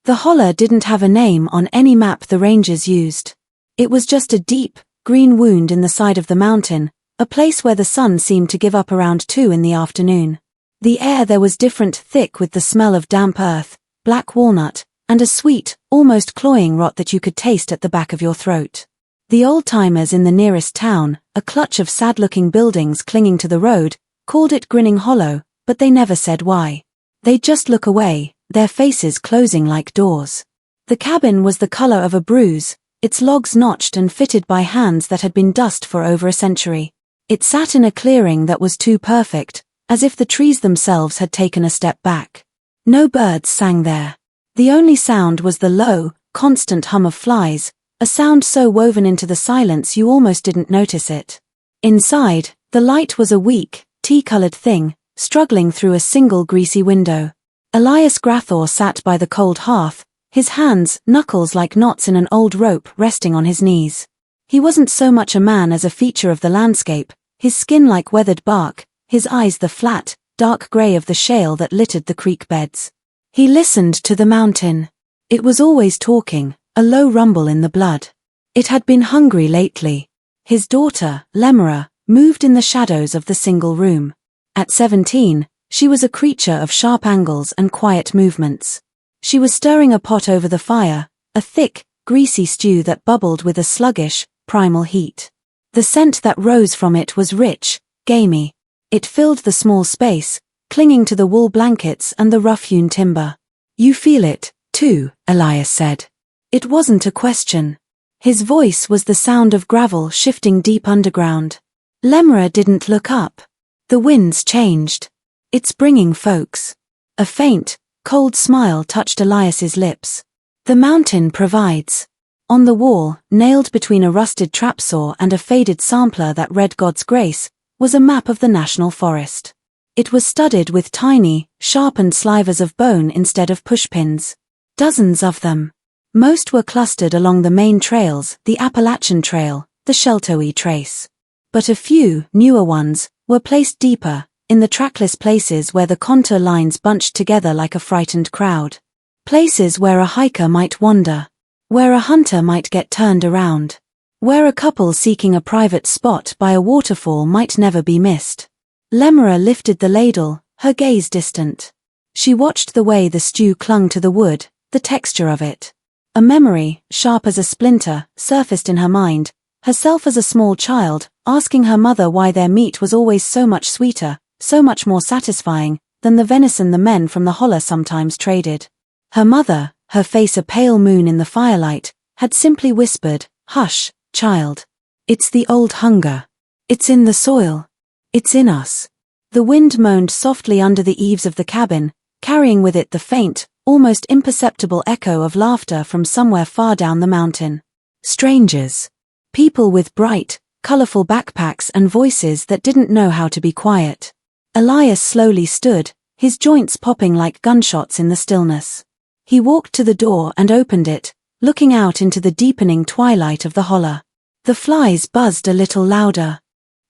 The holler didn't have a name on any map the rangers used. It was just a deep, green wound in the side of the mountain, a place where the sun seemed to give up around 2 in the afternoon. The air there was different, thick with the smell of damp earth, black walnut, and a sweet, almost cloying rot that you could taste at the back of your throat. The old-timers in the nearest town, a clutch of sad-looking buildings clinging to the road, called it Grinning Hollow, but they never said why. They'd just look away, their faces closing like doors. The cabin was the color of a bruise, its logs notched and fitted by hands that had been dust for over a century. It sat in a clearing that was too perfect, as if the trees themselves had taken a step back. No birds sang there. The only sound was the low, constant hum of flies, a sound so woven into the silence you almost didn't notice it. Inside, the light was a weak, tea-colored thing, struggling through a single greasy window. Elias Grathor sat by the cold hearth, his hands, knuckles like knots in an old rope, resting on his knees. He wasn't so much a man as a feature of the landscape, his skin like weathered bark, his eyes the flat, dark gray of the shale that littered the creek beds. He listened to the mountain. It was always talking, a low rumble in the blood. It had been hungry lately. His daughter, Lemura, moved in the shadows of the single room. At 17, she was a creature of sharp angles and quiet movements. She was stirring a pot over the fire, a thick, greasy stew that bubbled with a sluggish, primal heat. The scent that rose from it was rich, gamey. It filled the small space, clinging to the wool blankets and the rough-hewn timber. "You feel it, too," Elias said. It wasn't a question. His voice was the sound of gravel shifting deep underground. Lemura didn't look up. The winds changed. "It's bringing folks." A faint, cold smile touched Elias's lips. "The mountain provides." On the wall, nailed between a rusted trapsaw and a faded sampler that read God's Grace, was a map of the national forest. It was studded with tiny, sharpened slivers of bone instead of pushpins. Dozens of them. Most were clustered along the main trails, the Appalachian Trail, the Sheltowee Trace. But a few, newer ones, were placed deeper, in the trackless places where the contour lines bunched together like a frightened crowd. Places where a hiker might wander. Where a hunter might get turned around. Where a couple seeking a private spot by a waterfall might never be missed. Lemura lifted the ladle, her gaze distant. She watched the way the stew clung to the wood, the texture of it. A memory, sharp as a splinter, surfaced in her mind, herself as a small child, asking her mother why their meat was always so much sweeter, so much more satisfying, than the venison the men from the holler sometimes traded. Her mother, her face a pale moon in the firelight, had simply whispered, "Hush, child. It's the old hunger. It's in the soil. It's in us." The wind moaned softly under the eaves of the cabin, carrying with it the faint, almost imperceptible echo of laughter from somewhere far down the mountain. Strangers. People with bright, colorful backpacks and voices that didn't know how to be quiet. Elias slowly stood, his joints popping like gunshots in the stillness. He walked to the door and opened it, looking out into the deepening twilight of the holler. The flies buzzed a little louder.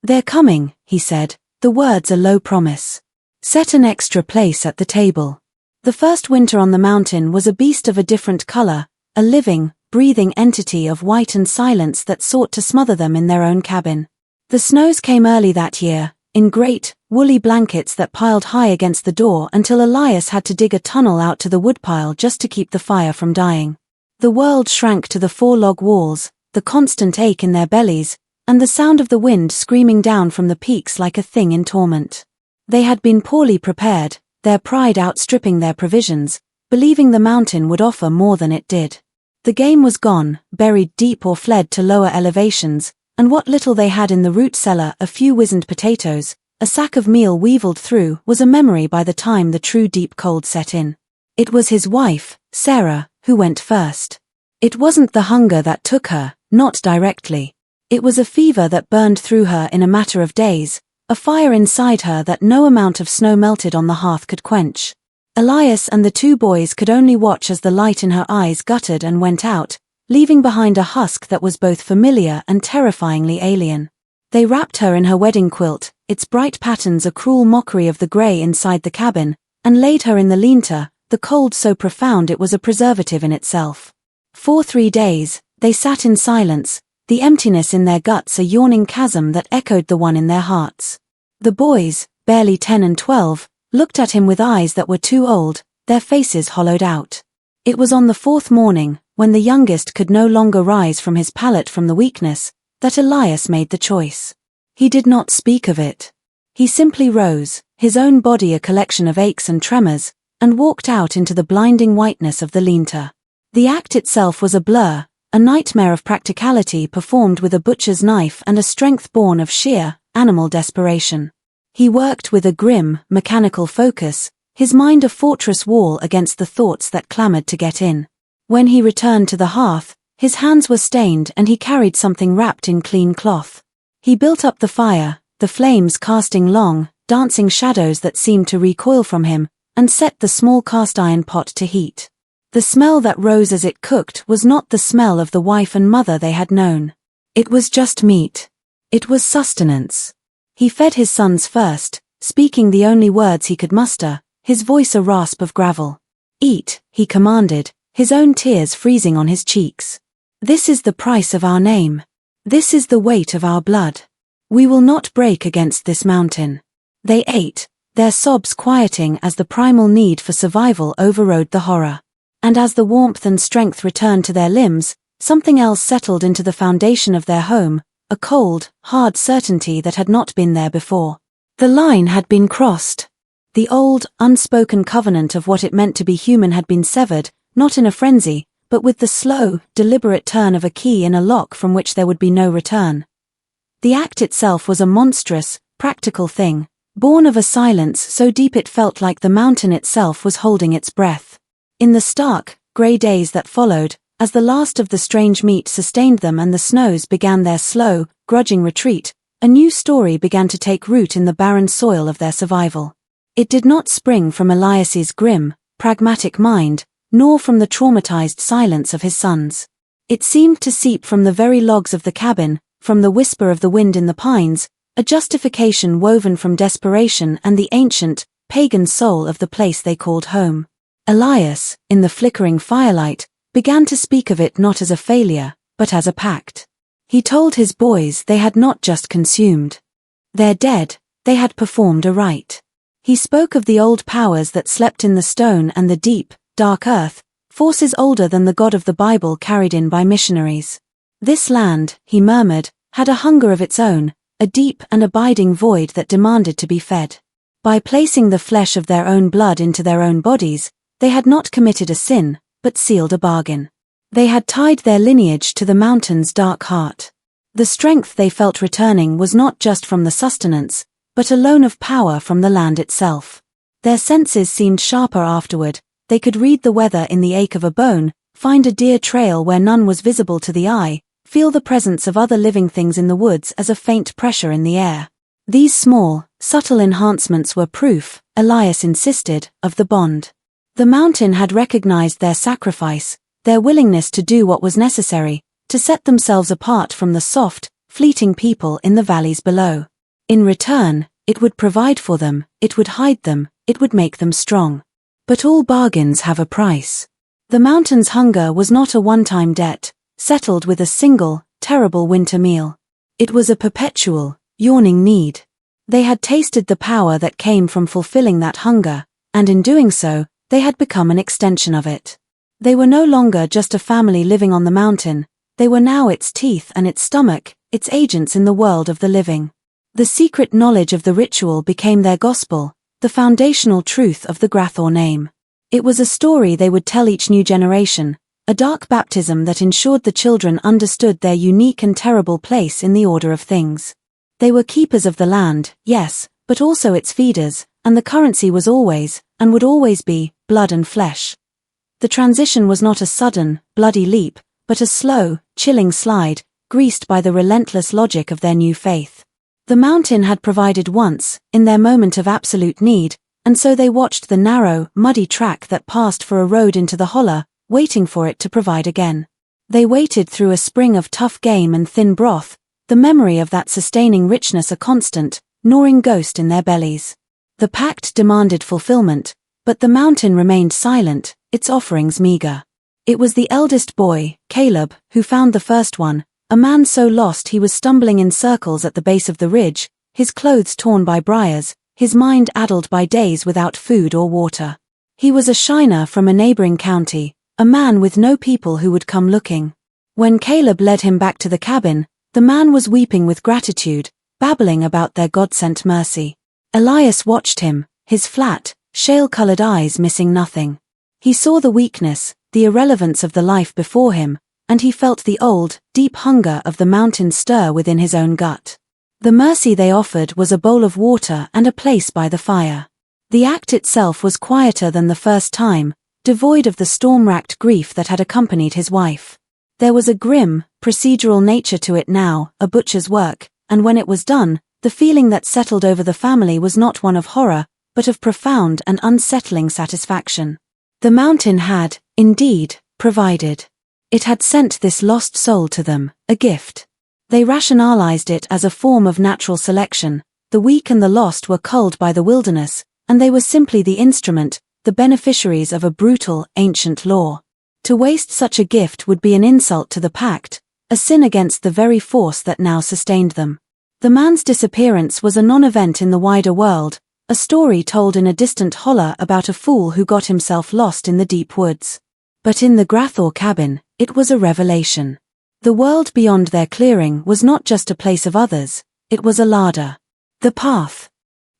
"They're coming," he said, the words a low promise. "Set an extra place at the table." The first winter on the mountain was a beast of a different color, a living, breathing entity of white and silence that sought to smother them in their own cabin. The snows came early that year, in great, woolly blankets that piled high against the door until Elias had to dig a tunnel out to the woodpile just to keep the fire from dying. The world shrank to the 4 log walls, the constant ache in their bellies, and the sound of the wind screaming down from the peaks like a thing in torment. They had been poorly prepared, their pride outstripping their provisions, believing the mountain would offer more than it did. The game was gone, buried deep or fled to lower elevations, and what little they had in the root cellar, a few wizened potatoes, a sack of meal weevilled through, was a memory by the time the true deep cold set in. It was his wife, Sarah, who went first. It wasn't the hunger that took her, not directly. It was a fever that burned through her in a matter of days, a fire inside her that no amount of snow melted on the hearth could quench. Elias and the 2 boys could only watch as the light in her eyes guttered and went out, leaving behind a husk that was both familiar and terrifyingly alien. They wrapped her in her wedding quilt, its bright patterns a cruel mockery of the gray inside the cabin, and laid her in the lean-to, the cold so profound it was a preservative in itself. For 3 days, they sat in silence, the emptiness in their guts a yawning chasm that echoed the one in their hearts. The boys, barely 10 and 12, looked at him with eyes that were too old, their faces hollowed out. It was on the 4th morning, when the youngest could no longer rise from his pallet from the weakness, that Elias made the choice. He did not speak of it. He simply rose, his own body a collection of aches and tremors, and walked out into the blinding whiteness of the lean-to. The act itself was a blur, a nightmare of practicality performed with a butcher's knife and a strength born of sheer, animal desperation. He worked with a grim, mechanical focus, his mind a fortress wall against the thoughts that clamored to get in. When he returned to the hearth, his hands were stained and he carried something wrapped in clean cloth. He built up the fire, the flames casting long, dancing shadows that seemed to recoil from him, and set the small cast-iron pot to heat. The smell that rose as it cooked was not the smell of the wife and mother they had known. It was just meat. It was sustenance. He fed his sons first, speaking the only words he could muster, his voice a rasp of gravel. "Eat," he commanded, his own tears freezing on his cheeks. "This is the price of our name. This is the weight of our blood. We will not break against this mountain." They ate, their sobs quieting as the primal need for survival overrode the horror. And as the warmth and strength returned to their limbs, something else settled into the foundation of their home, a cold, hard certainty that had not been there before. The line had been crossed. The old, unspoken covenant of what it meant to be human had been severed, not in a frenzy, but with the slow, deliberate turn of a key in a lock from which there would be no return. The act itself was a monstrous, practical thing, born of a silence so deep it felt like the mountain itself was holding its breath. In the stark, grey days that followed, as the last of the strange meat sustained them and the snows began their slow, grudging retreat, a new story began to take root in the barren soil of their survival. It did not spring from Elias's grim, pragmatic mind, nor from the traumatized silence of his sons. It seemed to seep from the very logs of the cabin, from the whisper of the wind in the pines, a justification woven from desperation and the ancient, pagan soul of the place they called home. Elias, in the flickering firelight, began to speak of it not as a failure, but as a pact. He told his boys they had not just consumed their dead, they had performed a rite. He spoke of the old powers that slept in the stone and the deep, dark earth, forces older than the God of the Bible carried in by missionaries. This land, he murmured, had a hunger of its own, a deep and abiding void that demanded to be fed. By placing the flesh of their own blood into their own bodies, they had not committed a sin, but sealed a bargain. They had tied their lineage to the mountain's dark heart. The strength they felt returning was not just from the sustenance, but a loan of power from the land itself. Their senses seemed sharper afterward, they could read the weather in the ache of a bone, find a deer trail where none was visible to the eye, feel the presence of other living things in the woods as a faint pressure in the air. These small, subtle enhancements were proof, Elias insisted, of the bond. The mountain had recognized their sacrifice, their willingness to do what was necessary, to set themselves apart from the soft, fleeting people in the valleys below. In return, it would provide for them, it would hide them, it would make them strong. But all bargains have a price. The mountain's hunger was not a one-time debt, settled with a single, terrible winter meal. It was a perpetual, yawning need. They had tasted the power that came from fulfilling that hunger, and in doing so, they had become an extension of it. They were no longer just a family living on the mountain, they were now its teeth and its stomach, its agents in the world of the living. The secret knowledge of the ritual became their gospel, the foundational truth of the Grathor name. It was a story they would tell each new generation, a dark baptism that ensured the children understood their unique and terrible place in the order of things. They were keepers of the land, yes, but also its feeders, and the currency was always, and would always be, blood and flesh. The transition was not a sudden, bloody leap, but a slow, chilling slide, greased by the relentless logic of their new faith. The mountain had provided once, in their moment of absolute need, and so they watched the narrow, muddy track that passed for a road into the holler, waiting for it to provide again. They waited through a spring of tough game and thin broth, the memory of that sustaining richness a constant, gnawing ghost in their bellies. The pact demanded fulfillment, But the mountain remained silent, its offerings meager. It was the eldest boy, Caleb, who found the first one, a man so lost he was stumbling in circles at the base of the ridge, his clothes torn by briars, his mind addled by days without food or water. He was a shiner from a neighboring county, a man with no people who would come looking. When Caleb led him back to the cabin, the man was weeping with gratitude, babbling about their God-sent mercy. Elias watched him, his flat, shale-colored eyes missing nothing. He saw the weakness, the irrelevance of the life before him, and he felt the old, deep hunger of the mountain stir within his own gut. The mercy they offered was a bowl of water and a place by the fire. The act itself was quieter than the first time, devoid of the storm-racked grief that had accompanied his wife. There was a grim, procedural nature to it now, a butcher's work, and when it was done, the feeling that settled over the family was not one of horror, but of profound and unsettling satisfaction. The mountain had, indeed, provided. It had sent this lost soul to them, a gift. They rationalized it as a form of natural selection. The weak and the lost were culled by the wilderness, and they were simply the instrument, the beneficiaries of a brutal, ancient law. To waste such a gift would be an insult to the pact, a sin against the very force that now sustained them. The man's disappearance was a non-event in the wider world, a story told in a distant holler about a fool who got himself lost in the deep woods. But in the Grathor cabin, it was a revelation. The world beyond their clearing was not just a place of others, it was a larder. The path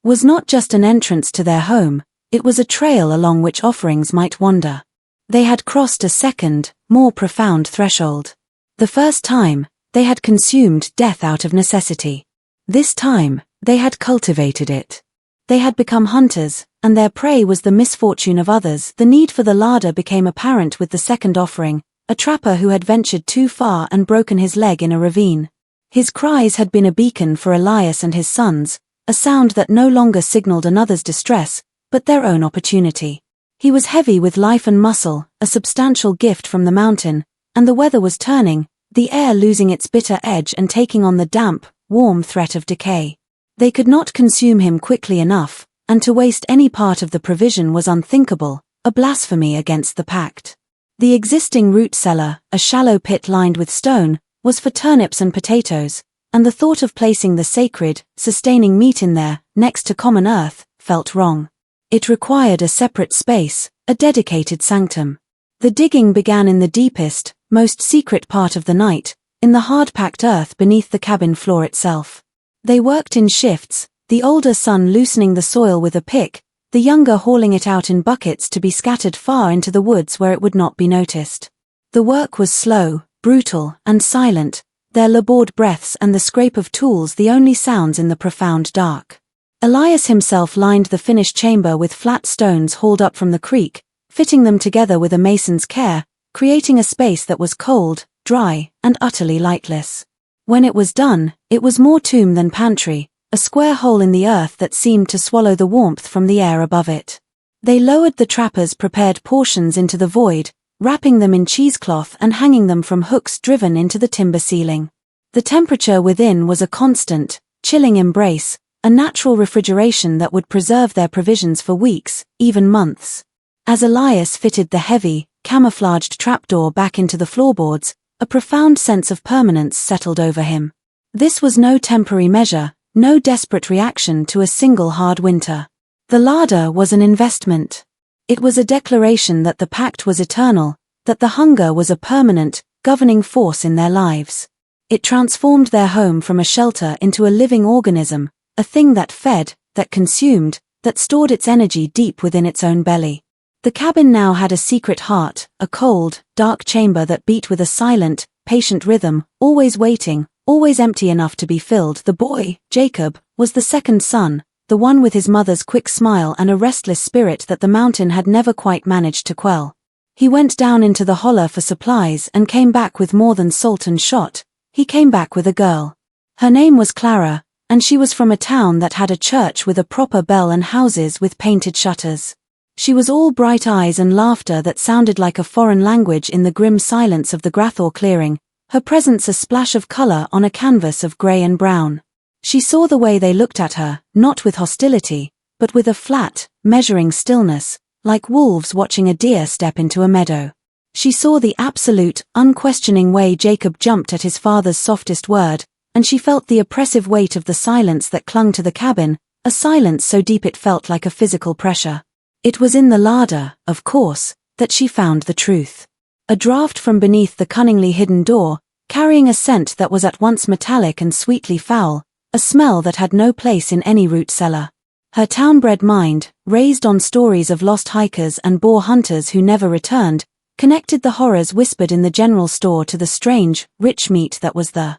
was not just an entrance to their home, it was a trail along which offerings might wander. They had crossed a second, more profound threshold. The first time, they had consumed death out of necessity. This time, they had cultivated it. They had become hunters, and their prey was the misfortune of others. The need for the larder became apparent with the second offering, a trapper who had ventured too far and broken his leg in a ravine. His cries had been a beacon for Elias and his sons, a sound that no longer signaled another's distress, but their own opportunity. He was heavy with life and muscle, a substantial gift from the mountain, and the weather was turning, the air losing its bitter edge and taking on the damp, warm threat of decay. They could not consume him quickly enough, and to waste any part of the provision was unthinkable, a blasphemy against the pact. The existing root cellar, a shallow pit lined with stone, was for turnips and potatoes, and the thought of placing the sacred, sustaining meat in there, next to common earth, felt wrong. It required a separate space, a dedicated sanctum. The digging began in the deepest, most secret part of the night, in the hard-packed earth beneath the cabin floor itself. They worked in shifts, the older son loosening the soil with a pick, the younger hauling it out in buckets to be scattered far into the woods where it would not be noticed. The work was slow, brutal, and silent, their labored breaths and the scrape of tools the only sounds in the profound dark. Elias himself lined the finished chamber with flat stones hauled up from the creek, fitting them together with a mason's care, creating a space that was cold, dry, and utterly lightless. When it was done, it was more tomb than pantry, a square hole in the earth that seemed to swallow the warmth from the air above it. They lowered the trappers' prepared portions into the void, wrapping them in cheesecloth and hanging them from hooks driven into the timber ceiling. The temperature within was a constant, chilling embrace, a natural refrigeration that would preserve their provisions for weeks, even months. As Elias fitted the heavy, camouflaged trapdoor back into the floorboards, a profound sense of permanence settled over him. This was no temporary measure, no desperate reaction to a single hard winter. The larder was an investment. It was a declaration that the pact was eternal, that the hunger was a permanent, governing force in their lives. It transformed their home from a shelter into a living organism, a thing that fed, that consumed, that stored its energy deep within its own belly. The cabin now had a secret heart, a cold, dark chamber that beat with a silent, patient rhythm, always waiting, always empty enough to be filled. The boy, Jacob, was the second son, the one with his mother's quick smile and a restless spirit that the mountain had never quite managed to quell. He went down into the holler for supplies and came back with more than salt and shot. He came back with a girl. Her name was Clara, and she was from a town that had a church with a proper bell and houses with painted shutters. She was all bright eyes and laughter that sounded like a foreign language in the grim silence of the Grathor clearing, her presence a splash of color on a canvas of gray and brown. She saw the way they looked at her, not with hostility, but with a flat, measuring stillness, like wolves watching a deer step into a meadow. She saw the absolute, unquestioning way Jacob jumped at his father's softest word, and she felt the oppressive weight of the silence that clung to the cabin, a silence so deep it felt like a physical pressure. It was in the larder, of course, that she found the truth. A draft from beneath the cunningly hidden door, carrying a scent that was at once metallic and sweetly foul, a smell that had no place in any root cellar. Her town-bred mind, raised on stories of lost hikers and boar hunters who never returned, connected the horrors whispered in the general store to the strange, rich meat that was the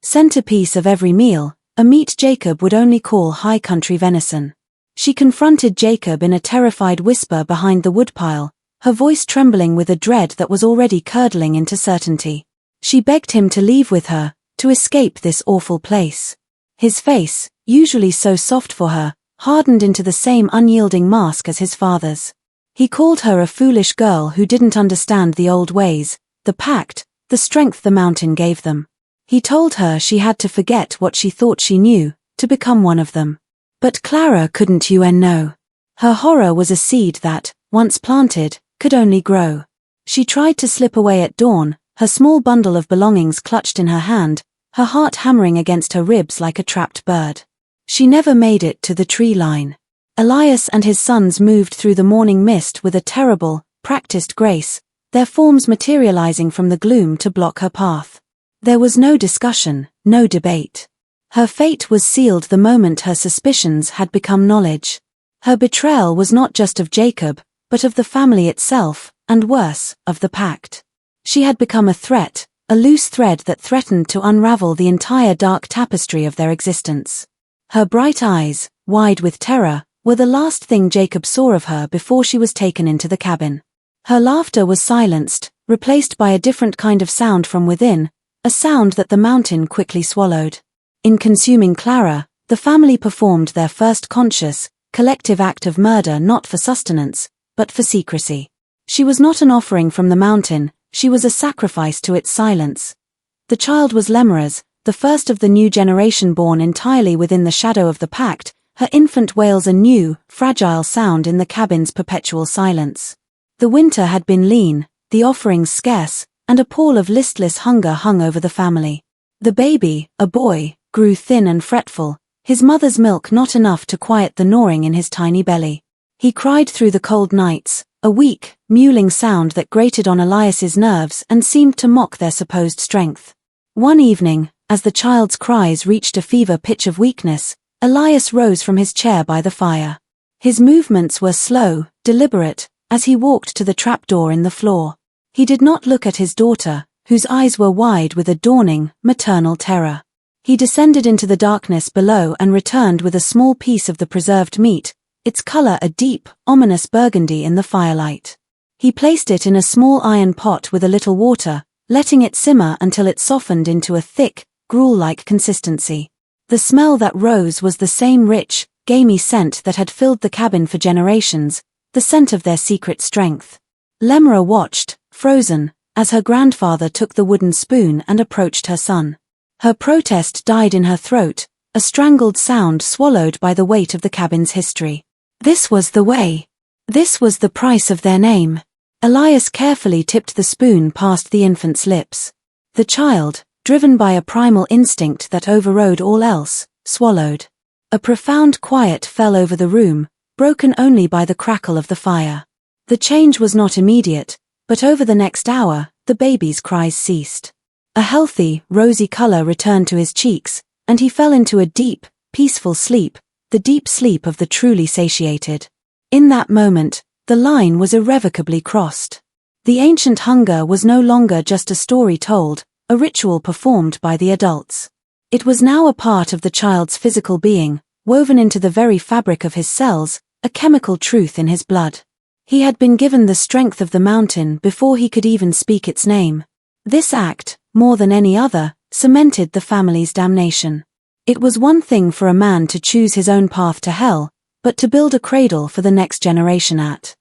centerpiece of every meal, a meat Jacob would only call high country venison. She confronted Jacob in a terrified whisper behind the woodpile, her voice trembling with a dread that was already curdling into certainty. She begged him to leave with her, to escape this awful place. His face, usually so soft for her, hardened into the same unyielding mask as his father's. He called her a foolish girl who didn't understand the old ways, the pact, the strength the mountain gave them. He told her she had to forget what she thought she knew, to become one of them. But Clara couldn't know. Her horror was a seed that, once planted, could only grow. She tried to slip away at dawn, her small bundle of belongings clutched in her hand, her heart hammering against her ribs like a trapped bird. She never made it to the tree line. Elias and his sons moved through the morning mist with a terrible, practiced grace, their forms materializing from the gloom to block her path. There was no discussion, no debate. Her fate was sealed the moment her suspicions had become knowledge. Her betrayal was not just of Jacob, but of the family itself, and worse, of the pact. She had become a threat, a loose thread that threatened to unravel the entire dark tapestry of their existence. Her bright eyes, wide with terror, were the last thing Jacob saw of her before she was taken into the cabin. Her laughter was silenced, replaced by a different kind of sound from within, a sound that the mountain quickly swallowed. In consuming Clara, the family performed their first conscious, collective act of murder not for sustenance, but for secrecy. She was not an offering from the mountain, she was a sacrifice to its silence. The child was Lemura's, the first of the new generation born entirely within the shadow of the pact, her infant wails a new, fragile sound in the cabin's perpetual silence. The winter had been lean, the offerings scarce, and a pall of listless hunger hung over the family. The baby, a boy, grew thin and fretful, his mother's milk not enough to quiet the gnawing in his tiny belly. He cried through the cold nights, a weak, mewling sound that grated on Elias's nerves and seemed to mock their supposed strength. One evening, as the child's cries reached a fever pitch of weakness, Elias rose from his chair by the fire. His movements were slow, deliberate, as he walked to the trapdoor in the floor. He did not look at his daughter, whose eyes were wide with a dawning, maternal terror. He descended into the darkness below and returned with a small piece of the preserved meat, its color a deep, ominous burgundy in the firelight. He placed it in a small iron pot with a little water, letting it simmer until it softened into a thick, gruel-like consistency. The smell that rose was the same rich, gamey scent that had filled the cabin for generations, the scent of their secret strength. Lemura watched, frozen, as her grandfather took the wooden spoon and approached her son. Her protest died in her throat, a strangled sound swallowed by the weight of the cabin's history. This was the way. This was the price of their name. Elias carefully tipped the spoon past the infant's lips. The child, driven by a primal instinct that overrode all else, swallowed. A profound quiet fell over the room, broken only by the crackle of the fire. The change was not immediate, but over the next hour, the baby's cries ceased. A healthy, rosy color returned to his cheeks, and he fell into a deep, peaceful sleep, the deep sleep of the truly satiated. In that moment, the line was irrevocably crossed. The ancient hunger was no longer just a story told, a ritual performed by the adults. It was now a part of the child's physical being, woven into the very fabric of his cells, a chemical truth in his blood. He had been given the strength of the mountain before he could even speak its name. This act, more than any other, cemented the family's damnation. It was one thing for a man to choose his own path to hell, but to build a cradle for the next generation at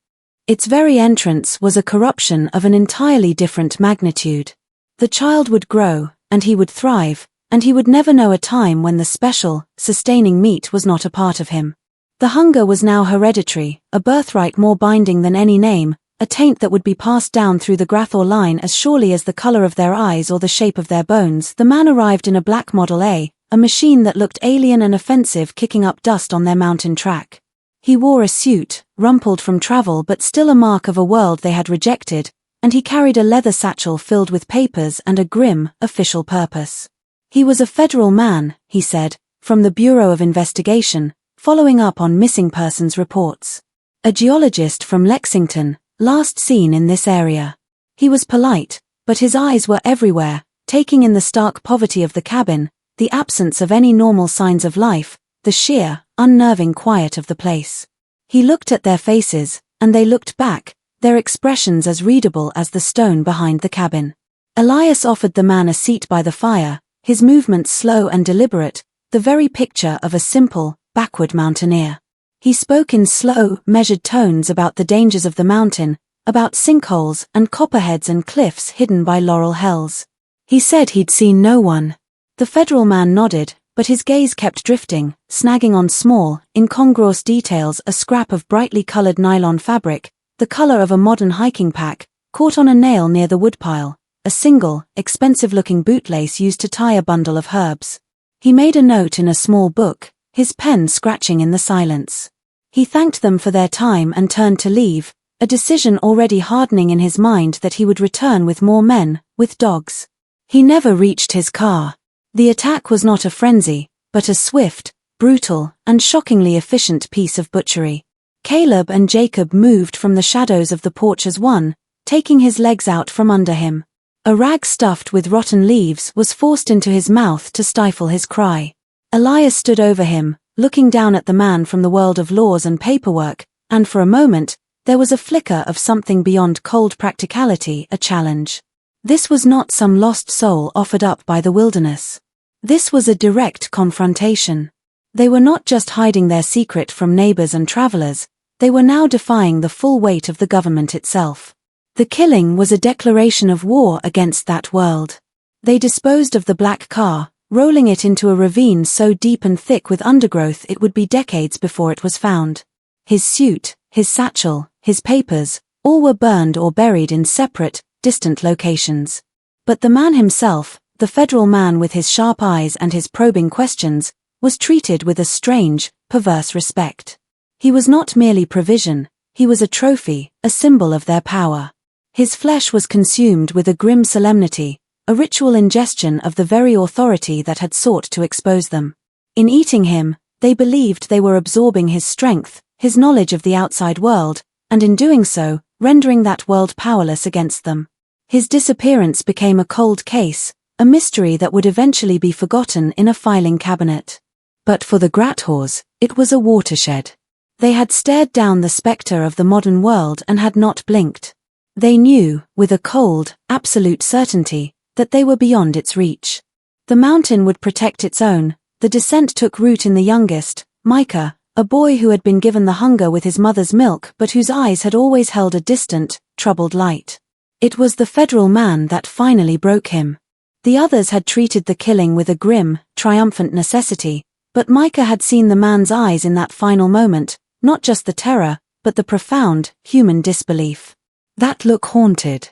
its very entrance was a corruption of an entirely different magnitude. The child would grow, and he would thrive, and he would never know a time when the special, sustaining meat was not a part of him. The hunger was now hereditary, a birthright more binding than any name, a taint that would be passed down through the Grathor line as surely as the color of their eyes or the shape of their bones. The man arrived in a black Model A machine that looked alien and offensive, kicking up dust on their mountain track. He wore a suit, rumpled from travel but still a mark of a world they had rejected, and he carried a leather satchel filled with papers and a grim, official purpose. He was a federal man, he said, from the Bureau of Investigation, following up on missing persons reports. A geologist from Lexington, last seen in this area. He was polite, but his eyes were everywhere, taking in the stark poverty of the cabin, the absence of any normal signs of life, the sheer, unnerving quiet of the place. He looked at their faces, and they looked back, their expressions as readable as the stone behind the cabin. Elias offered the man a seat by the fire, his movements slow and deliberate, the very picture of a simple, backward mountaineer. He spoke in slow, measured tones about the dangers of the mountain, about sinkholes and copperheads and cliffs hidden by laurel hells. He said he'd seen no one. The federal man nodded, but his gaze kept drifting, snagging on small, incongruous details. A scrap of brightly colored nylon fabric, the color of a modern hiking pack, caught on a nail near the woodpile, a single, expensive-looking bootlace used to tie a bundle of herbs. He made a note in a small book, his pen scratching in the silence. He thanked them for their time and turned to leave, a decision already hardening in his mind that he would return with more men, with dogs. He never reached his car. The attack was not a frenzy, but a swift, brutal, and shockingly efficient piece of butchery. Caleb and Jacob moved from the shadows of the porch as one, taking his legs out from under him. A rag stuffed with rotten leaves was forced into his mouth to stifle his cry. Elias stood over him, looking down at the man from the world of laws and paperwork, and for a moment, there was a flicker of something beyond cold practicality, a challenge. This was not some lost soul offered up by the wilderness. This was a direct confrontation. They were not just hiding their secret from neighbors and travelers, they were now defying the full weight of the government itself. The killing was a declaration of war against that world. They disposed of the black car, rolling it into a ravine so deep and thick with undergrowth it would be decades before it was found. His suit, his satchel, his papers, all were burned or buried in separate, distant locations. But the man himself, the federal man with his sharp eyes and his probing questions, was treated with a strange, perverse respect. He was not merely provision, he was a trophy, a symbol of their power. His flesh was consumed with a grim solemnity, a ritual ingestion of the very authority that had sought to expose them. In eating him, they believed they were absorbing his strength, his knowledge of the outside world, and in doing so, rendering that world powerless against them. His disappearance became a cold case, a mystery that would eventually be forgotten in a filing cabinet. But for the Grathors, it was a watershed. They had stared down the specter of the modern world and had not blinked. They knew, with a cold, absolute certainty, that they were beyond its reach. The mountain would protect its own. The descent took root in the youngest, Micah, a boy who had been given the hunger with his mother's milk but whose eyes had always held a distant, troubled light. It was the federal man that finally broke him. The others had treated the killing with a grim, triumphant necessity, but Micah had seen the man's eyes in that final moment, not just the terror, but the profound, human disbelief. That look haunted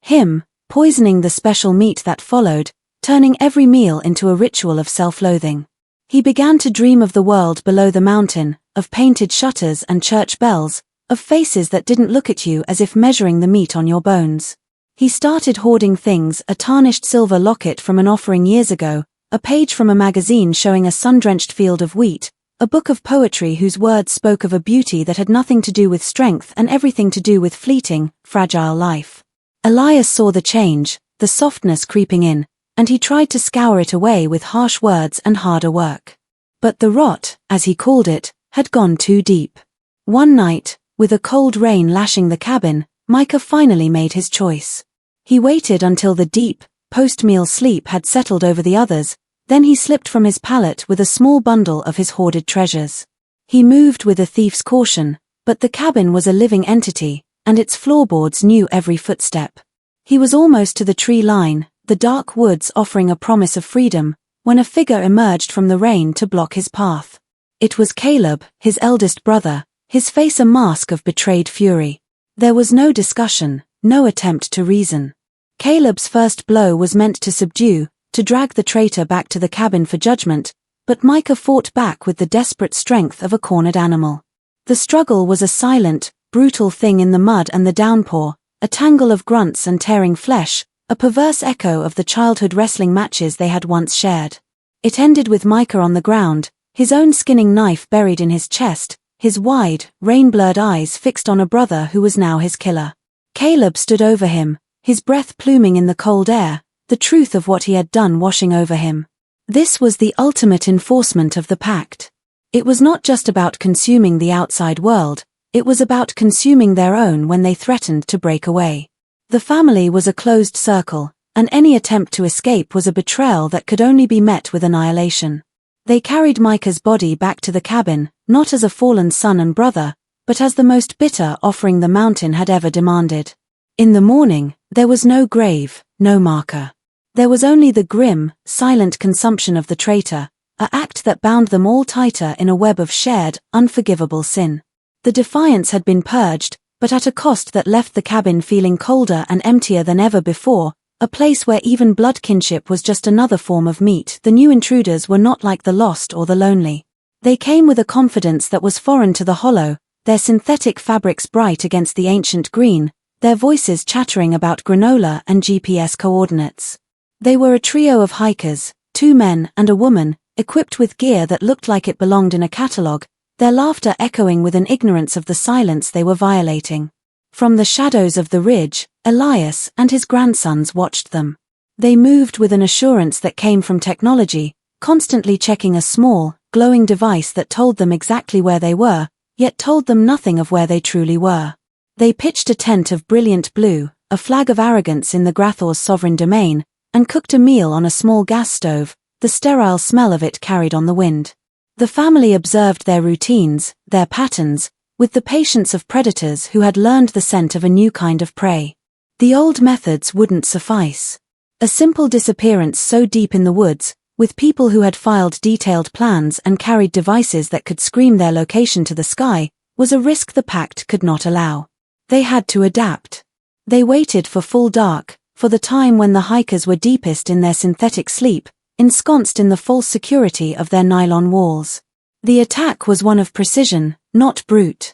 him, poisoning the special meat that followed, turning every meal into a ritual of self-loathing. He began to dream of the world below the mountain, of painted shutters and church bells, of faces that didn't look at you as if measuring the meat on your bones. He started hoarding things, a tarnished silver locket from an offering years ago, a page from a magazine showing a sun-drenched field of wheat, a book of poetry whose words spoke of a beauty that had nothing to do with strength and everything to do with fleeting, fragile life. Elias saw the change, the softness creeping in, and he tried to scour it away with harsh words and harder work. But the rot, as he called it, had gone too deep. One night, with a cold rain lashing the cabin, Micah finally made his choice. He waited until the deep, post-meal sleep had settled over the others, then he slipped from his pallet with a small bundle of his hoarded treasures. He moved with a thief's caution, but the cabin was a living entity, and its floorboards knew every footstep. He was almost to the tree line, the dark woods offering a promise of freedom, when a figure emerged from the rain to block his path. It was Caleb, his eldest brother, his face a mask of betrayed fury. There was no discussion, no attempt to reason. Caleb's first blow was meant to subdue, to drag the traitor back to the cabin for judgment, but Micah fought back with the desperate strength of a cornered animal. The struggle was a silent, brutal thing in the mud and the downpour, a tangle of grunts and tearing flesh, a perverse echo of the childhood wrestling matches they had once shared. It ended with Micah on the ground, his own skinning knife buried in his chest, his wide, rain-blurred eyes fixed on a brother who was now his killer. Caleb stood over him, his breath pluming in the cold air, the truth of what he had done washing over him. This was the ultimate enforcement of the pact. It was not just about consuming the outside world, it was about consuming their own when they threatened to break away. The family was a closed circle, and any attempt to escape was a betrayal that could only be met with annihilation. They carried Micah's body back to the cabin, not as a fallen son and brother, but as the most bitter offering the mountain had ever demanded. In the morning, there was no grave, no marker. There was only the grim, silent consumption of the traitor, an act that bound them all tighter in a web of shared, unforgivable sin. The defiance had been purged, but at a cost that left the cabin feeling colder and emptier than ever before, a place where even blood kinship was just another form of meat. The new intruders were not like the lost or the lonely. They came with a confidence that was foreign to the hollow, their synthetic fabrics bright against the ancient green, their voices chattering about granola and GPS coordinates. They were a trio of hikers, 2 men and a woman, equipped with gear that looked like it belonged in a catalogue, their laughter echoing with an ignorance of the silence they were violating. From the shadows of the ridge, Elias and his grandsons watched them. They moved with an assurance that came from technology, constantly checking a small, glowing device that told them exactly where they were, yet told them nothing of where they truly were. They pitched a tent of brilliant blue, a flag of arrogance in the Grathor's sovereign domain, and cooked a meal on a small gas stove, the sterile smell of it carried on the wind. The family observed their routines, their patterns, with the patience of predators who had learned the scent of a new kind of prey. The old methods wouldn't suffice. A simple disappearance so deep in the woods, with people who had filed detailed plans and carried devices that could scream their location to the sky, was a risk the pact could not allow. They had to adapt. They waited for full dark, for the time when the hikers were deepest in their synthetic sleep, ensconced in the false security of their nylon walls. The attack was one of precision, not brute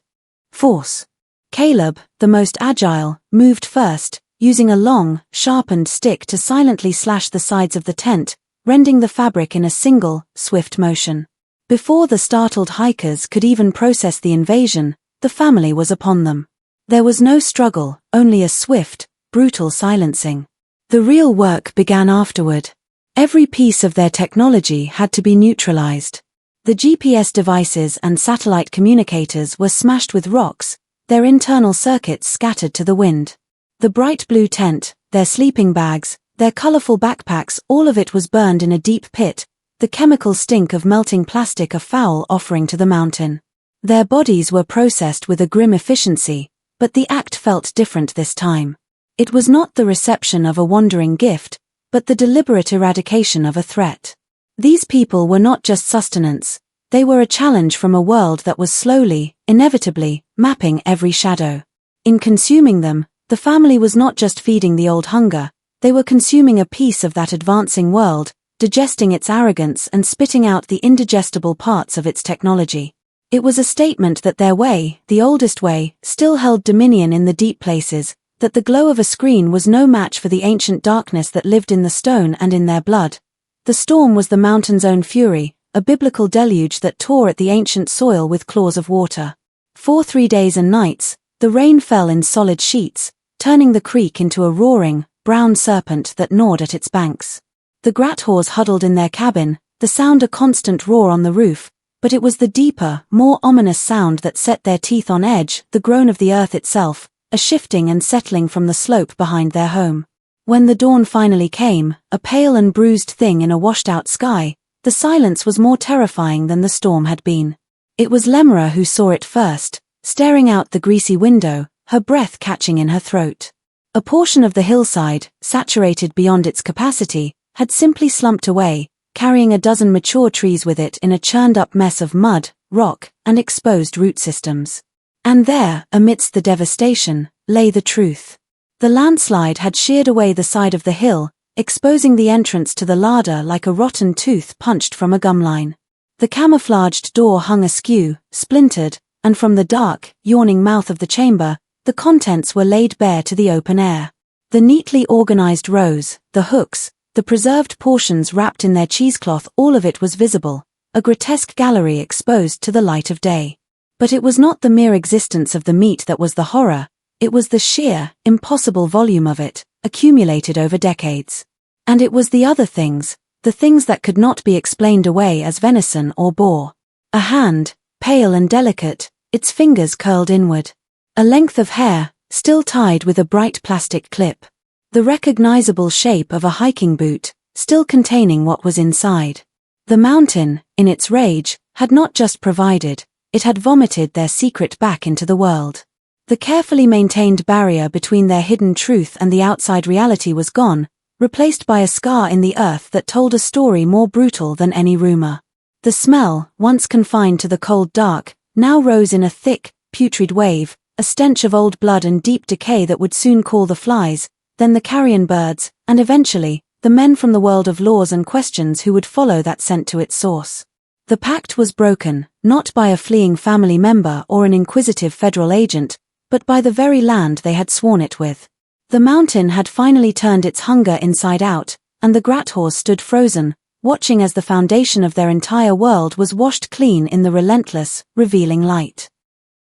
force. Caleb, the most agile, moved first, using a long, sharpened stick to silently slash the sides of the tent, rending the fabric in a single, swift motion. Before the startled hikers could even process the invasion, the family was upon them. There was no struggle, only a swift, brutal silencing. The real work began afterward. Every piece of their technology had to be neutralized. The GPS devices and satellite communicators were smashed with rocks, their internal circuits scattered to the wind. The bright blue tent, their sleeping bags, their colorful backpacks, all of it was burned in a deep pit, the chemical stink of melting plastic a foul offering to the mountain. Their bodies were processed with a grim efficiency, but the act felt different this time. It was not the reception of a wandering gift, but the deliberate eradication of a threat. These people were not just sustenance, they were a challenge from a world that was slowly, inevitably, mapping every shadow. In consuming them, the family was not just feeding the old hunger, they were consuming a piece of that advancing world, digesting its arrogance and spitting out the indigestible parts of its technology. It was a statement that their way, the oldest way, still held dominion in the deep places, that the glow of a screen was no match for the ancient darkness that lived in the stone and in their blood. The storm was the mountain's own fury, a biblical deluge that tore at the ancient soil with claws of water. For 3 days and nights, the rain fell in solid sheets, turning the creek into a roaring, brown serpent that gnawed at its banks. The Grathors huddled in their cabin, the sound a constant roar on the roof, but it was the deeper, more ominous sound that set their teeth on edge, the groan of the earth itself, a shifting and settling from the slope behind their home. When the dawn finally came, a pale and bruised thing in a washed-out sky, the silence was more terrifying than the storm had been. It was Lemra who saw it first, staring out the greasy window, her breath catching in her throat. A portion of the hillside, saturated beyond its capacity, had simply slumped away, carrying a dozen mature trees with it in a churned-up mess of mud, rock, and exposed root systems. And there, amidst the devastation, lay the truth. The landslide had sheared away the side of the hill, exposing the entrance to the larder like a rotten tooth punched from a gumline. The camouflaged door hung askew, splintered, and from the dark, yawning mouth of the chamber, the contents were laid bare to the open air. The neatly organized rows, the hooks, the preserved portions wrapped in their cheesecloth, all of it was visible, a grotesque gallery exposed to the light of day. But it was not the mere existence of the meat that was the horror, it was the sheer, impossible volume of it, accumulated over decades. And it was the other things, the things that could not be explained away as venison or boar. A hand, pale and delicate, its fingers curled inward. A length of hair, still tied with a bright plastic clip. The recognizable shape of a hiking boot, still containing what was inside. The mountain, in its rage, had not just provided, it had vomited their secret back into the world. The carefully maintained barrier between their hidden truth and the outside reality was gone, replaced by a scar in the earth that told a story more brutal than any rumor. The smell, once confined to the cold dark, now rose in a thick, putrid wave, a stench of old blood and deep decay that would soon call the flies, then the carrion birds, and eventually, the men from the world of laws and questions who would follow that scent to its source. The pact was broken, not by a fleeing family member or an inquisitive federal agent, but by the very land they had sworn it with. The mountain had finally turned its hunger inside out, and the Grathors stood frozen, watching as the foundation of their entire world was washed clean in the relentless, revealing light.